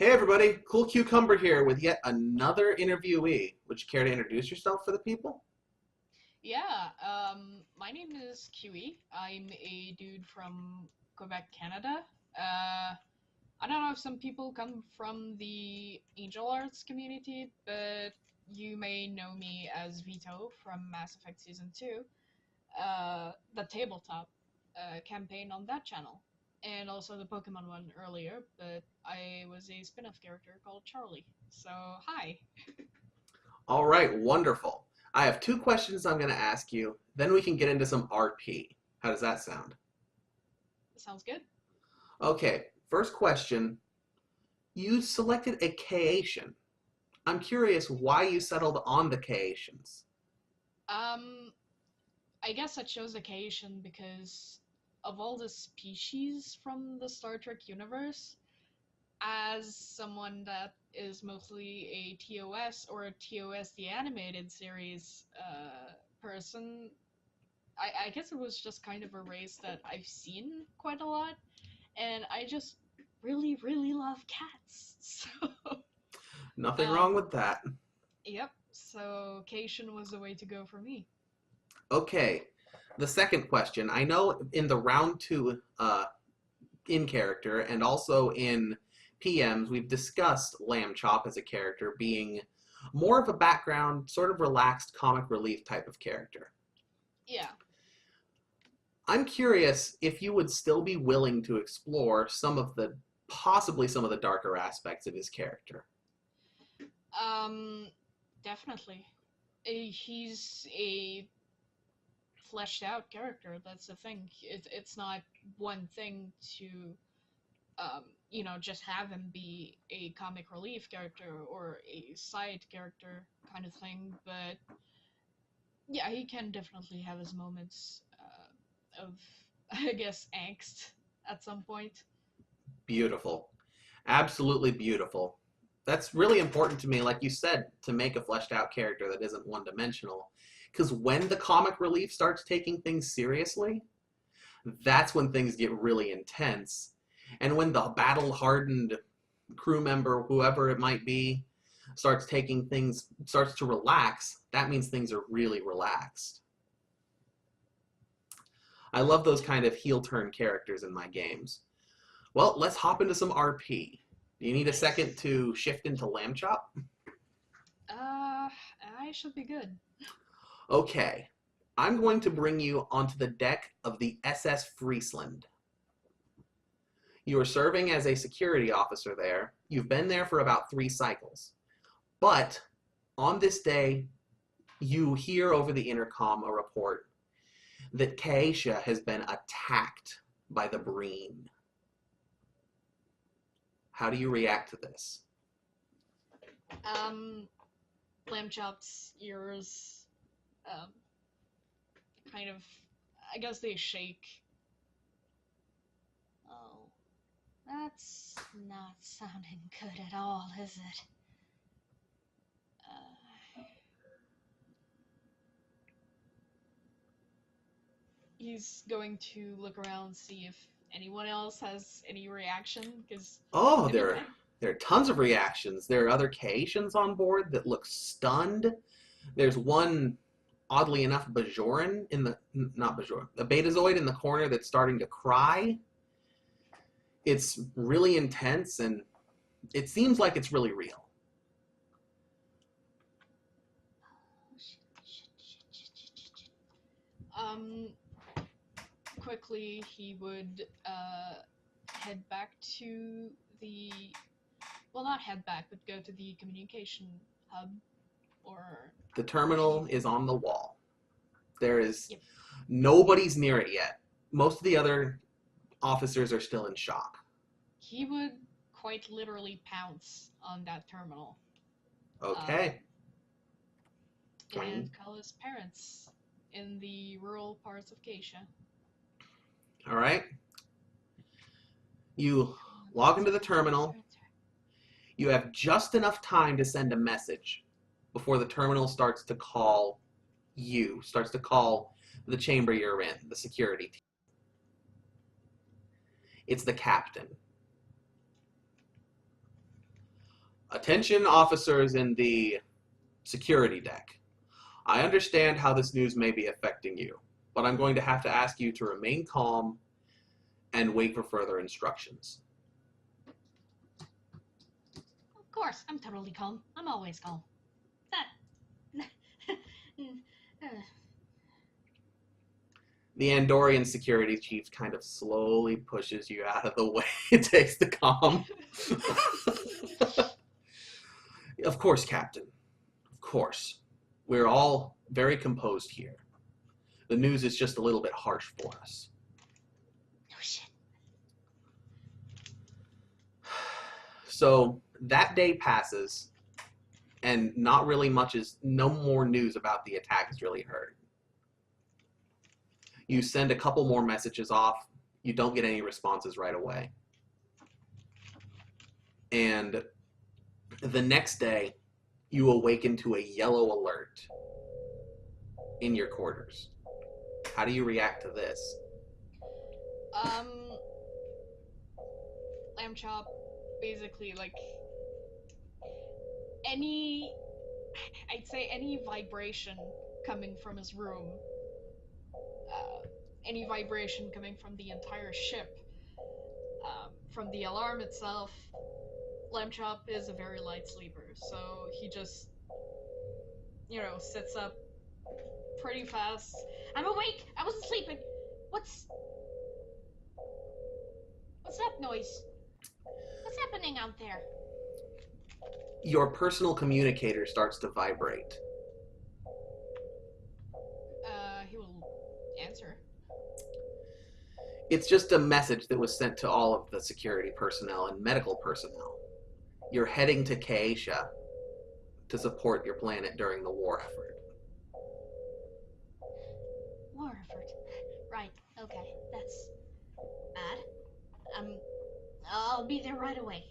Hey everybody, Cool Cucumber here with yet another interviewee. Would you care to introduce yourself for the people? My name is Kiwi. I'm a dude from Quebec, Canada. Uh, I don't know if some people come from the Angel Arts community, but you may know me as Vito from Mass Effect Season 2, the tabletop campaign on that channel, and also the Pokemon one earlier, but I was a spin off character called Charlie. So, hi. All right, wonderful. I have two questions I'm going to ask you, then we can get into some RP. How does that sound? Sounds good. Okay, first question. You selected a Kaation. I'm curious why you settled on the Kaatians. Um, I guess I chose occasion because of all the species from the Star Trek universe, as someone that is mostly a TOS or a TOS the animated series person, I guess it was just kind of a race that I've seen quite a lot, and I just really, really love cats. So, Nothing wrong with that. yep, so Cation was the way to go for me. Okay, the second question. I know in the round two in character and also in PMs, we've discussed Lamb Chop as a character being more of a background, sort of relaxed comic relief type of character. Yeah. I'm curious if you would still be willing to explore possibly some of the darker aspects of his character. Um, Definitely. He's a fleshed out character. That's the thing. It's not one thing to, just have him be a comic relief character or a side character kind of thing. But yeah, he can definitely have his moments of, I guess, angst at some point. Beautiful. Absolutely beautiful. That's really important to me, like you said, to make a fleshed out character that isn't one dimensional. Because when the comic relief starts taking things seriously, that's when things get really intense. And when the battle hardened crew member, whoever it might be, starts to relax, that means things are really relaxed. I love those kind of heel turn characters in my games. Well, let's hop into some RP. Do you need a second Nice. to shift into Lamb Chop? Uh, I should be good. Okay. I'm going to bring you onto the deck of the SS Friesland. You are serving as a security officer there. You've been there for about 3 cycles. But on this day, you hear over the intercom a report that Kaisha has been attacked by the Breen. How do you react to this? Um, Lamb Chop's ears, um, kind of, I guess they shake. Oh, that's not sounding good at all, is it? Uh, he's going to look around, see if anyone else has any reaction, because, Oh, I mean, there are tons of reactions. There are other Kaitians on board that look stunned. There's one, oddly enough, Bajoran in the not Bajoran, the Betazoid in the corner that's starting to cry. It's really intense and it seems like it's really real. um, quickly he would head back to the, well, not head back, but go to the communication hub or The where he. terminal is on the wall. There is Yep. nobody's near it yet. Most of the other officers are still in shock. He would quite literally pounce on that terminal, um, Okay. and call his parents in the rural parts of Keisha. All right. You log into the terminal. You have just enough time to send a message before the terminal starts to call the chamber you're in, the security team. It's the captain. Attention officers in the security deck. I understand how this news may be affecting you, but I'm going to have to ask you to remain calm and wait for further instructions. Of course, I'm totally calm. I'm always calm. That. The Andorian security chief kind of slowly pushes you out of the way and takes the comm. Of course, Captain. Of course. We're all very composed here. The news is just a little bit harsh for us. No shit. So that day passes, and not really much is, no more news about the attack is really heard. You send a couple more messages off. You don't get any responses right away. And the next day, you awaken to a yellow alert in your quarters. How do you react to this? Lamb Chop, basically, like, I'd say any vibration coming from his room, any vibration coming from the entire ship, from the alarm itself. Lamb Chop is a very light sleeper, so he just, sits up pretty fast. I'm awake! I wasn't sleeping! What's that noise? What's happening out there? Your personal communicator starts to vibrate. He will answer. It's just a message that was sent to all of the security personnel and medical personnel. You're heading to Kaesha to support your planet during the war effort. War effort. Right, okay, that's bad. I'll be there right away.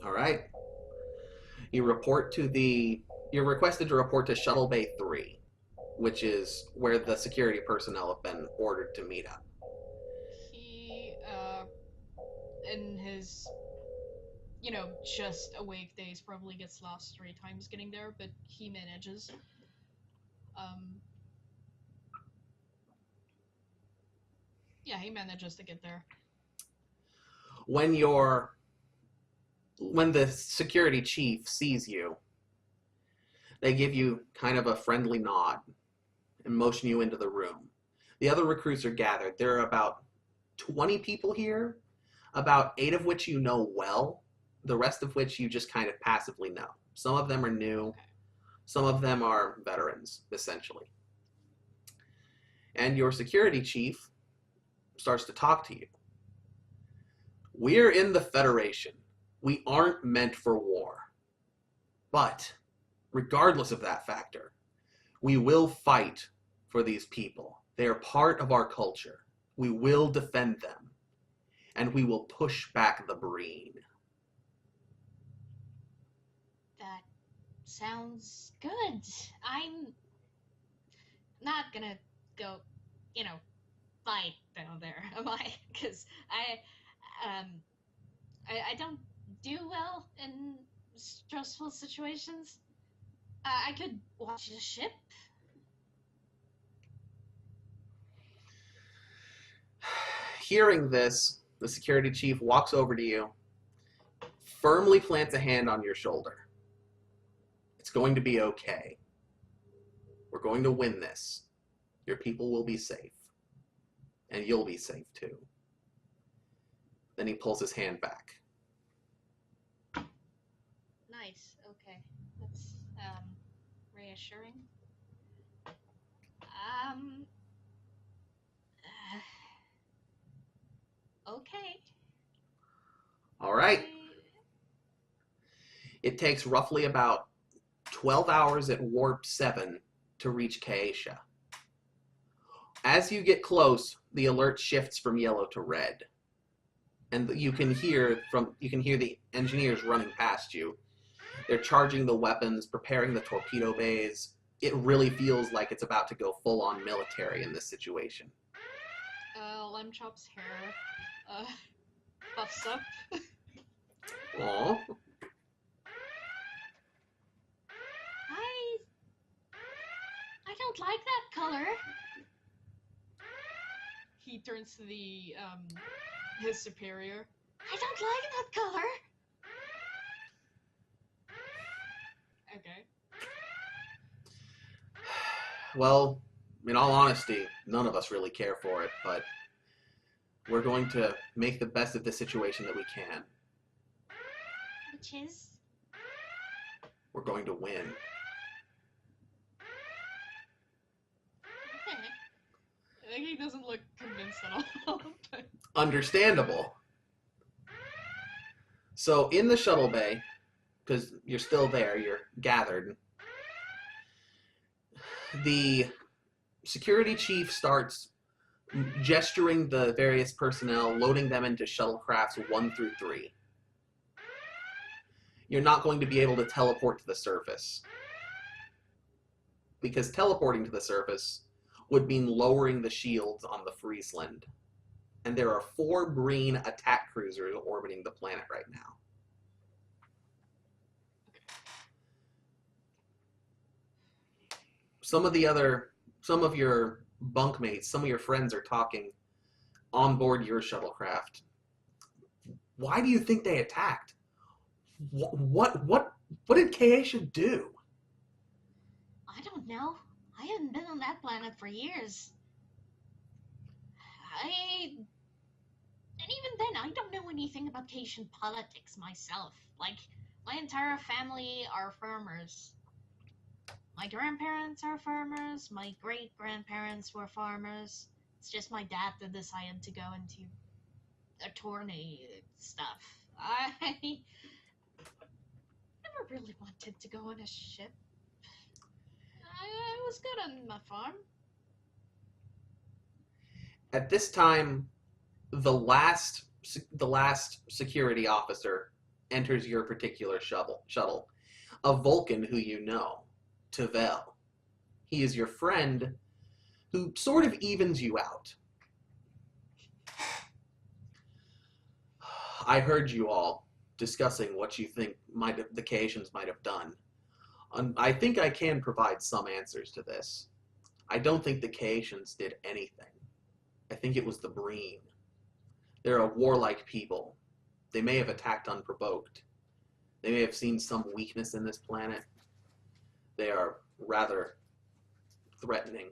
All right. You're requested to report to Shuttle Bay 3, which is where the security personnel have been ordered to meet up. He, in his, just awake days, probably gets lost 3 times getting there, but he manages. Yeah, he manages to get there. When the security chief sees you, they give you kind of a friendly nod and motion you into the room. The other recruits are gathered. There are about 20 people here, about 8 of which you know well, the rest of which you just kind of passively know. Some of them are new, some of them are veterans, essentially. And your security chief starts to talk to you. We're in the Federation. We aren't meant for war. But regardless of that factor, we will fight for these people. They are part of our culture. We will defend them. And we will push back the Breen. That sounds good. I'm not gonna go, fight down there, am I? Because I don't do well in stressful situations. I could watch the ship. Hearing this, the security chief walks over to you, firmly plants a hand on your shoulder. It's going to be okay. We're going to win this. Your people will be safe. And you'll be safe too. Then he pulls his hand back. Nice, okay. That's, reassuring. Okay. All right. It takes roughly about 12 hours at warp 7 to reach Kaesha. As you get close, the alert shifts from yellow to red. And you can hear the engineers running past you. They're charging the weapons, preparing the torpedo bays. It really feels like it's about to go full-on military in this situation. Lamb Chop's hair, puffs up. Aw. I I don't like that color. He turns to the his superior. I don't like that color. Okay. Well, in all honesty, none of us really care for it, but we're going to make the best of the situation that we can. Which is? We're going to win. Okay. He doesn't look convinced at all. Understandable. So in the shuttle bay, because you're still there, you're gathered, the security chief starts gesturing the various personnel, loading them into shuttlecrafts 1 through 3. You're not going to be able to teleport to the surface, because teleporting to the surface would mean lowering the shields on the Friesland. And there are 4 Breen attack cruisers orbiting the planet right now. Some of your bunkmates, some of your friends are talking on board your shuttlecraft. Why do you think they attacked? What did Kaisha do? I don't know. I haven't been on that planet for years. And even then, I don't know anything about Haitian politics myself. Like, my entire family are farmers. My grandparents are farmers, my great-grandparents were farmers. It's just my dad that decided to go into attorney stuff. I never really wanted to go on a ship. I was good on my farm. At this time, the last security officer enters your particular shuttle. A Vulcan who you know, Tavel. He is your friend who sort of evens you out. I heard you all discussing what you think the Caitians might have done. I think I can provide some answers to this. I don't think the Caitians did anything. I think it was the Breen. They're a warlike people. They may have attacked unprovoked. They may have seen some weakness in this planet. They are rather threatening.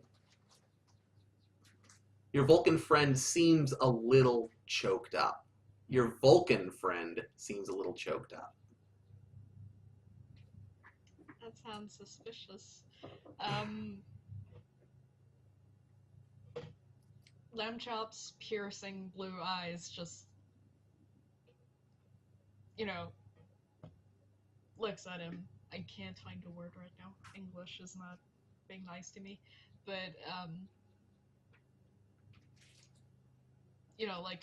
Your Vulcan friend seems a little choked up. Your Vulcan friend seems a little choked up. That sounds suspicious. Lambchop's piercing blue eyes just, looks at him. I can't find a word right now. English is not being nice to me. But,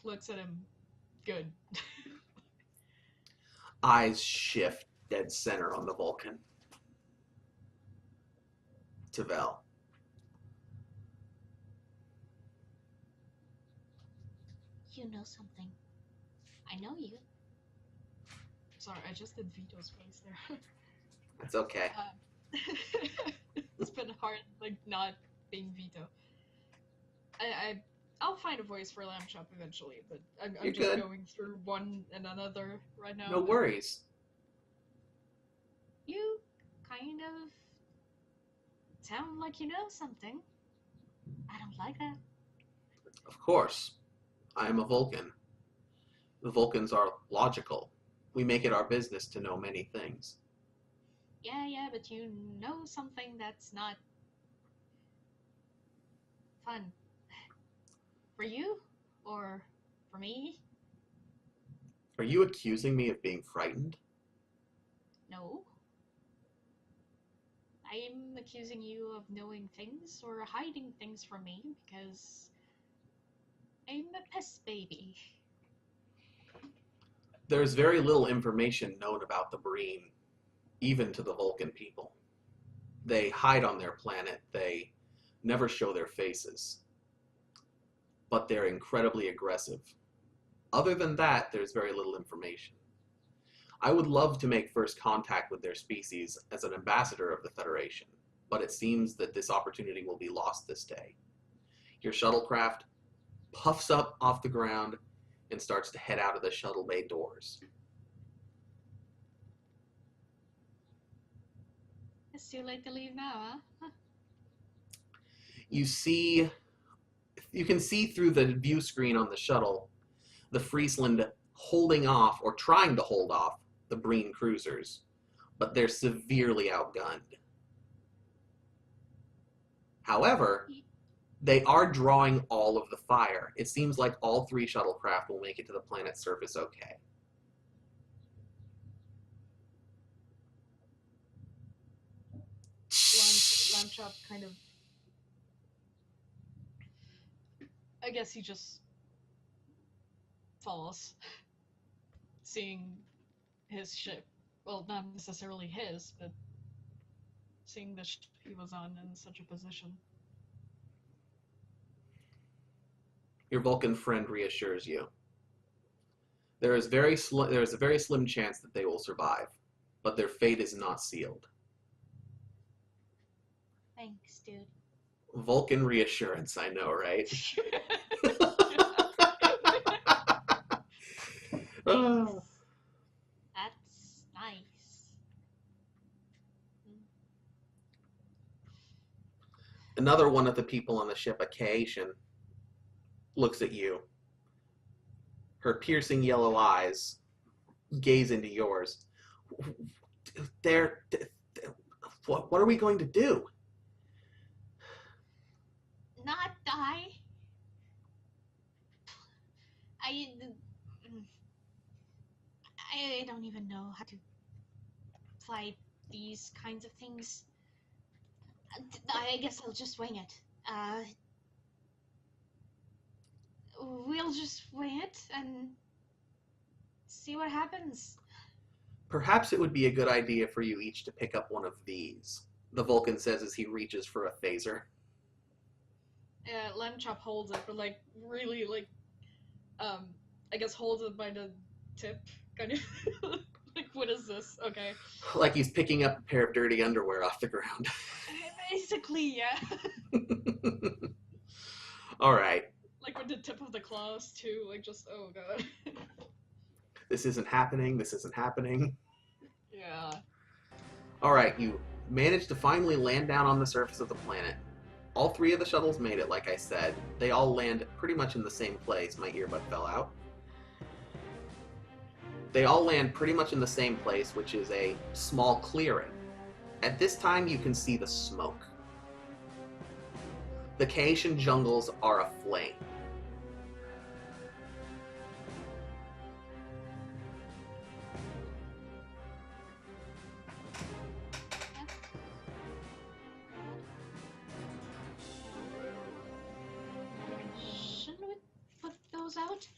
looks at him good. Eyes shift dead center on the Vulcan. Tavel. You know something. I know you. Sorry, I just did Vito's face there. That's okay. It's been hard, not being Vito. I'll find a voice for Lamb Chop eventually, but I'm just good. going through one and another right now. No worries. You kind of sound like you know something. I don't like that. Of course. I am a Vulcan. The Vulcans are logical. We make it our business to know many things. Yeah, but you know something that's not fun. For you? Or for me? Are you accusing me of being frightened? No. I'm accusing you of knowing things or hiding things from me because I'm a pest baby. There's very little information known about the Breen, even to the Vulcan people. They hide on their planet. They never show their faces. But they're incredibly aggressive. Other than that, there's very little information. I would love to make first contact with their species as an ambassador of the Federation, but it seems that this opportunity will be lost this day. Your shuttlecraft puffs up off the ground and starts to head out of the shuttle bay doors. It's too late to leave now, huh? You can see through the view screen on the shuttle the Friesland holding off, or trying to hold off, the Breen cruisers, but they're severely outgunned. However, they are drawing all of the fire. It seems like all 3 shuttlecraft will make it to the planet's surface okay. Lamchop kind of... I guess he just falls, seeing his ship. Well, not necessarily his, but seeing the ship he was on in such a position. Your Vulcan friend reassures you. There is a very slim chance that they will survive, but their fate is not sealed. Thanks, dude. Vulcan reassurance, I know, right? Thanks. That's nice. Another one of the people on the ship, a Kaitian, looks at you. Her piercing yellow eyes gaze into yours. What are we going to do? Not die. I don't even know how to fly these kinds of things. I guess I'll just wing it. We'll just wing it and see what happens. Perhaps it would be a good idea for you each to pick up one of these, the Vulcan says as he reaches for a phaser. Lamchop holds it, but like really like, I guess holds it by the tip, kind of. Like, what is this? Okay. Like he's picking up a pair of dirty underwear off the ground. Basically, yeah. All right. Like with the tip of the claws too, like just, oh god. This isn't happening. This isn't happening. Yeah. All right, you managed to finally land down on the surface of the planet. All 3 of the shuttles made it, like I said. They all land pretty much in the same place. My earbud fell out. They all land pretty much in the same place, which is a small clearing. At this time, you can see the smoke. The Kaitian jungles are aflame. Shouldn't we put those out?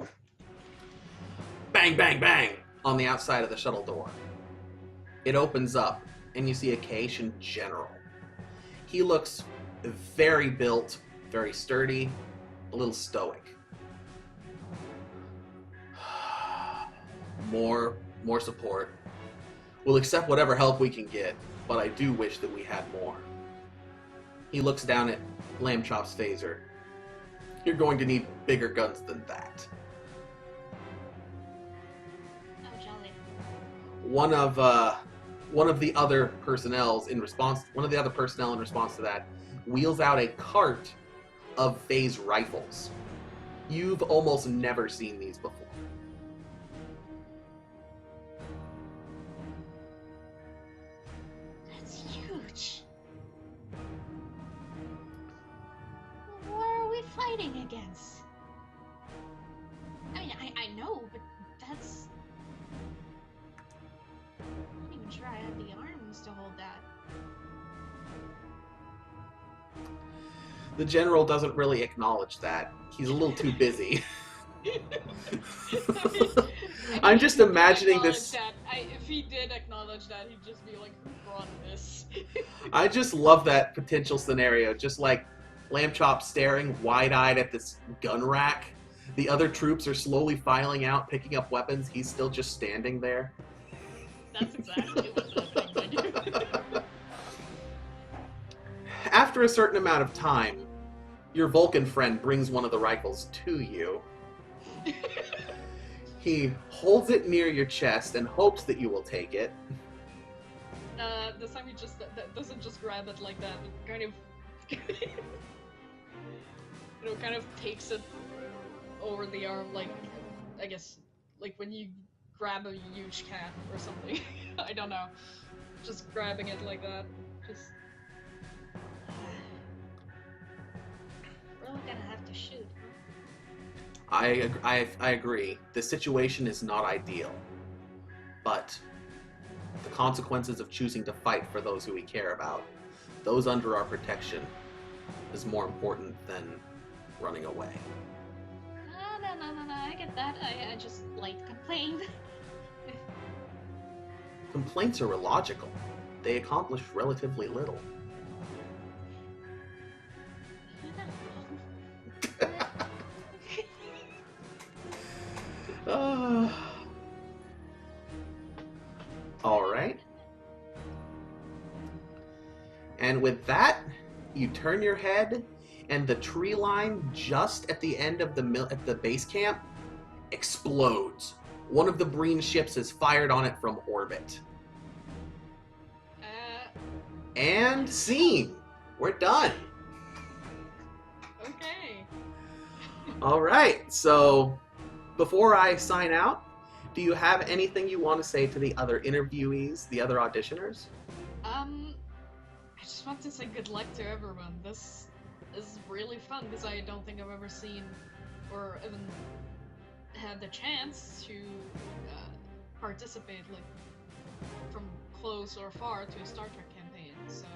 Bang, bang, bang! On the outside of the shuttle door. It opens up, and you see a Kaitian general. He looks very built, very sturdy, a little stoic. More support. We'll accept whatever help we can get, but I do wish that we had more. He looks down at Lamchop's phaser. You're going to need bigger guns than that. Oh, jolly. One of the other personnel in response to that wheels out a cart of phase rifles. You've almost never seen these before. That's huge. What are we fighting against? I mean, I know, but that's... I'm not even sure I have the arms to hold that. The general doesn't really acknowledge that. He's a little too busy. I'm just imagining this. If he did acknowledge that, he'd just be like, who brought this? I just love that potential scenario. Just like Lamchop staring wide-eyed at this gun rack. The other troops are slowly filing out, picking up weapons. He's still just standing there. That's exactly what that thing do. After a certain amount of time, your Vulcan friend brings one of the rifles to you. He holds it near your chest and hopes that you will take it. This time he just doesn't just grab it like that. It kind of, kind of takes it over the arm, like I guess, like when you grab a huge cat or something. I don't know. Just grabbing it like that. Just. We're all gonna have to shoot. I agree. The situation is not ideal. But the consequences of choosing to fight for those who we care about, those under our protection, is more important than running away. No, I get that. I just like to complain. Complaints are illogical. They accomplish relatively little. All right. And with that, you turn your head, and the tree line just at the end of the base camp explodes. One of the Breen ships is fired on it from orbit. And scene. We're done. Okay. All right. So, before I sign out, do you have anything you want to say to the other interviewees, the other auditioners? I just want to say good luck to everyone. This is really fun because I don't think I've ever seen or even had the chance to participate like from close or far to a Star Trek campaign. So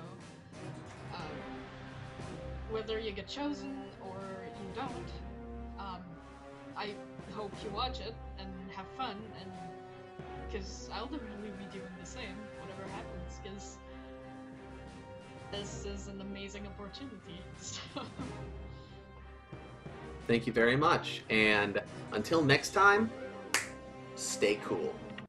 whether you get chosen or you don't, I hope you watch it and have fun, and because I'll definitely be doing the same whatever happens, because this is an amazing opportunity. So. Thank you very much, and until next time, stay cool.